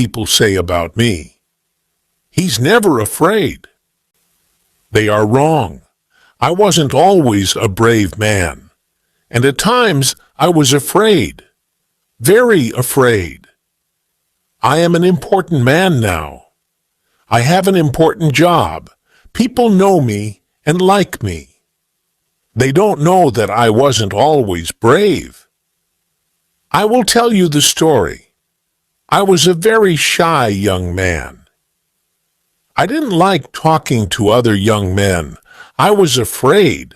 people say about me. He's never afraid. They are wrong. I wasn't always a brave man, and at times I was afraid, very afraid. I am an important man now. I have an important job. People know me and like me. They don't know that I wasn't always brave. I will tell you the story. I was a very shy young man. I didn't like talking to other young men. I was afraid.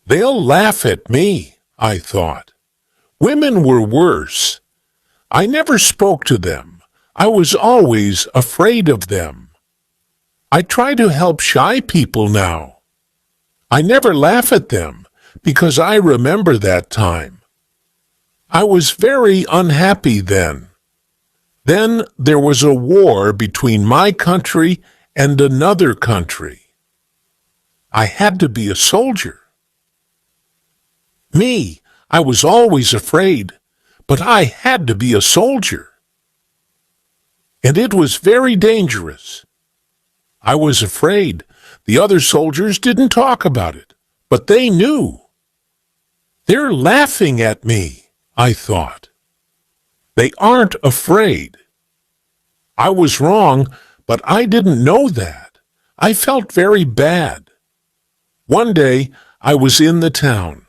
They'll laugh at me, I thought. Women were worse. I never spoke to them. I was always afraid of them. I try to help shy people now. I never laugh at them because I remember that time. I was very unhappy then. Then there was a war between my country and another country. I had to be a soldier. Me, I was always afraid, but I had to be a soldier. And it was very dangerous. I was afraid. The other soldiers didn't talk about it, but they knew. They're laughing at me, I thought. They aren't afraid. I was wrong, but I didn't know that. I felt very bad. One day, I was in the town.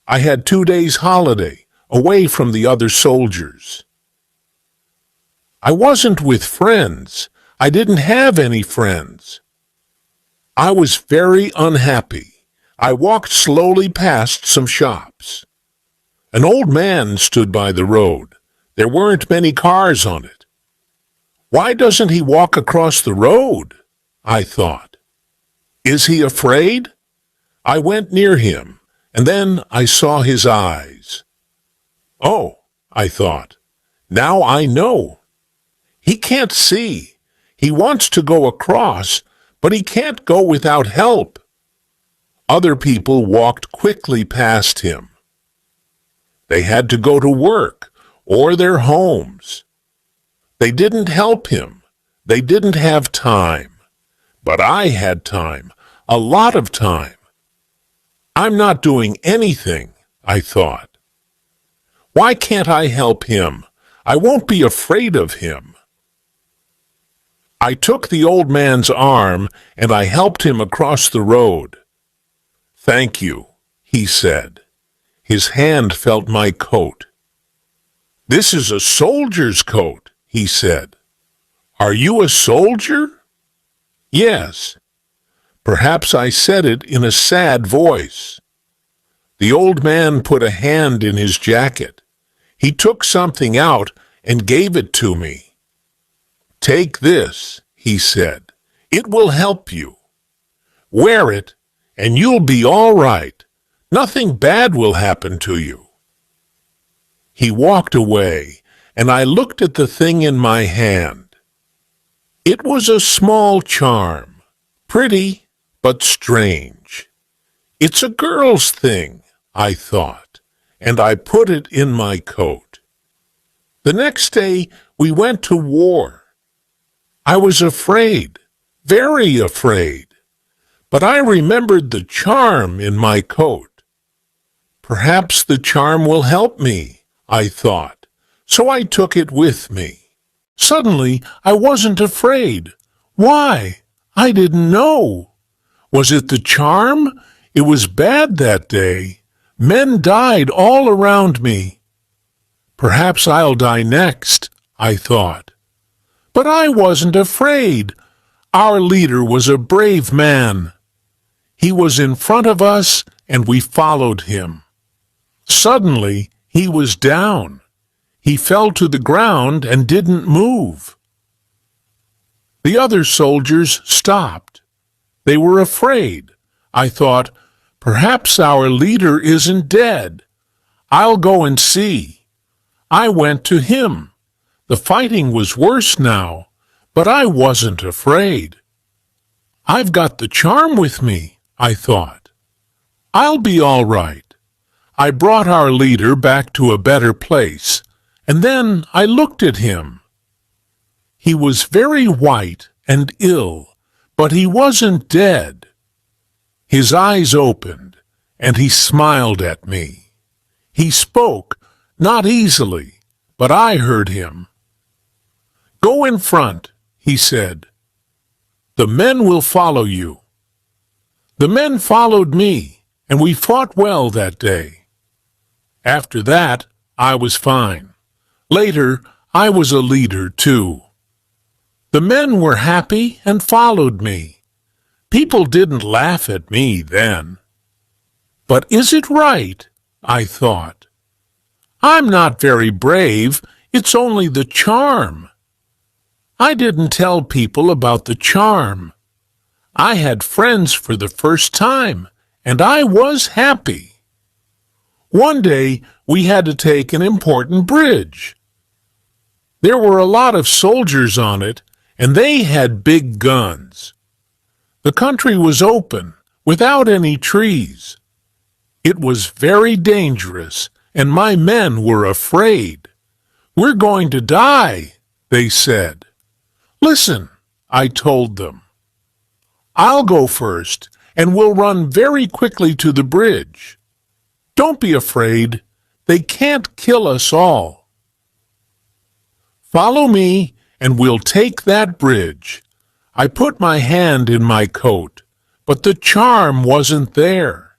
I had 2 days' holiday, away from the other soldiers. I wasn't with friends. I didn't have any friends. I was very unhappy. I walked slowly past some shops. An old man stood by the road. There weren't many cars on it. Why doesn't he walk across the road? I thought. Is he afraid? I went near him, and then I saw his eyes. Oh, I thought, now I know. He can't see. He wants to go across, but he can't go without help. Other people walked quickly past him. They had to go to work or their homes. They didn't help him. They didn't have time. But I had time, a lot of time. I'm not doing anything, I thought. Why can't I help him? I won't be afraid of him. I took the old man's arm and I helped him across the road. Thank you, he said. His hand felt my coat. This is a soldier's coat, he said. Are you a soldier? Yes. Perhaps I said it in a sad voice. The old man put a hand in his jacket. He took something out and gave it to me. Take this, he said. It will help you. Wear it, and you'll be all right. Nothing bad will happen to you. He walked away, and I looked at the thing in my hand. It was a small charm, pretty but strange. It's a girl's thing, I thought, and I put it in my coat. The next day we went to war. I was afraid, very afraid, but I remembered the charm in my coat. Perhaps the charm will help me, I thought, so I took it with me. Suddenly, I wasn't afraid. Why? I didn't know. Was it the charm? It was bad that day. Men died all around me. Perhaps I'll die next, I thought. But I wasn't afraid. Our leader was a brave man. He was in front of us, and we followed him. Suddenly, he was down. He fell to the ground and didn't move. The other soldiers stopped. They were afraid. I thought, perhaps our leader isn't dead. I'll go and see. I went to him. The fighting was worse now, but I wasn't afraid. I've got the charm with me, I thought. I'll be all right. I brought our leader back to a better place, and then I looked at him. He was very white and ill, but he wasn't dead. His eyes opened, and he smiled at me. He spoke, not easily, but I heard him. "Go in front," he said. "The men will follow you." The men followed me, and we fought well that day. After that, I was fine. Later, I was a leader, too. The men were happy and followed me. People didn't laugh at me then. But is it right? I thought. I'm not very brave. It's only the charm. I didn't tell people about the charm. I had friends for the first time, and I was happy. One day, we had to take an important bridge. There were a lot of soldiers on it, and they had big guns. The country was open, without any trees. It was very dangerous, and my men were afraid. "We're going to die," they said. "Listen," I told them. "I'll go first, and we'll run very quickly to the bridge. Don't be afraid. They can't kill us all. Follow me, and we'll take that bridge." I put my hand in my coat, but the charm wasn't there.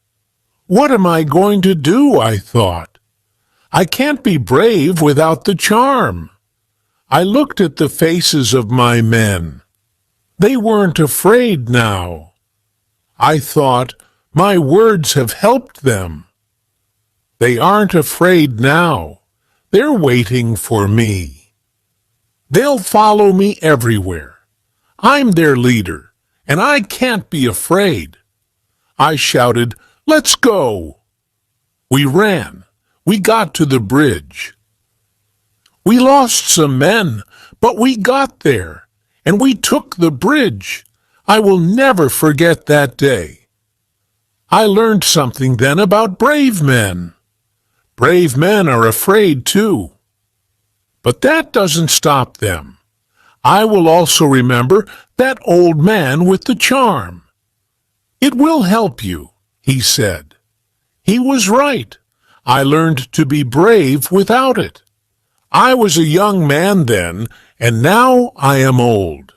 What am I going to do? I thought. I can't be brave without the charm. I looked at the faces of my men. They weren't afraid now. I thought, my words have helped them. They aren't afraid now. They're waiting for me. They'll follow me everywhere. I'm their leader, and I can't be afraid. I shouted, "Let's go!" We ran. We got to the bridge. We lost some men, but we got there, and we took the bridge. I will never forget that day. I learned something then about brave men. Brave men are afraid too. But that doesn't stop them. I will also remember that old man with the charm. "It will help you," he said. He was right. I learned to be brave without it. I was a young man then, and now I am old.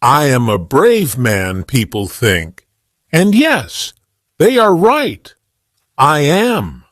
I am a brave man, people think. And yes, they are right. I am.